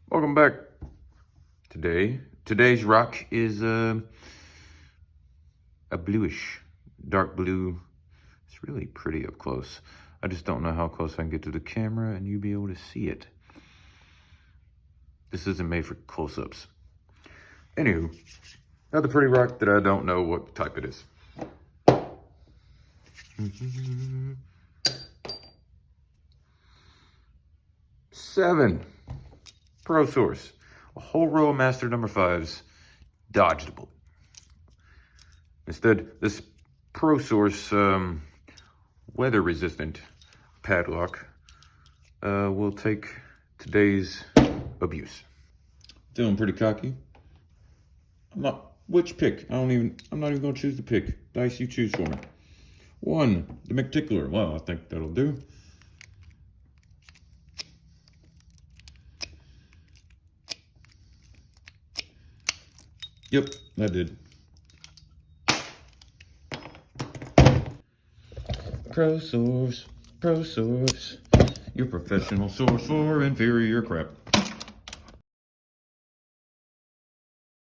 Welcome back. Today's rock is a bluish, dark blue. It's really pretty up close. I just don't know how close I can get to the camera and you be able to see it. This isn't made for close-ups. Anywho, another pretty rock that I don't know what type it is. Seven. Pro Source. A whole row of Master number 5s. Dodged a bullet. Instead, this Pro Source weather-resistant padlock will take today's abuse. Feeling pretty cocky. Which pick? I'm not even gonna choose the pick. Dice, you choose for me. 1, the McTickler. Well, I think that'll do. Yep, that did. Pro Source, your professional source for inferior crap.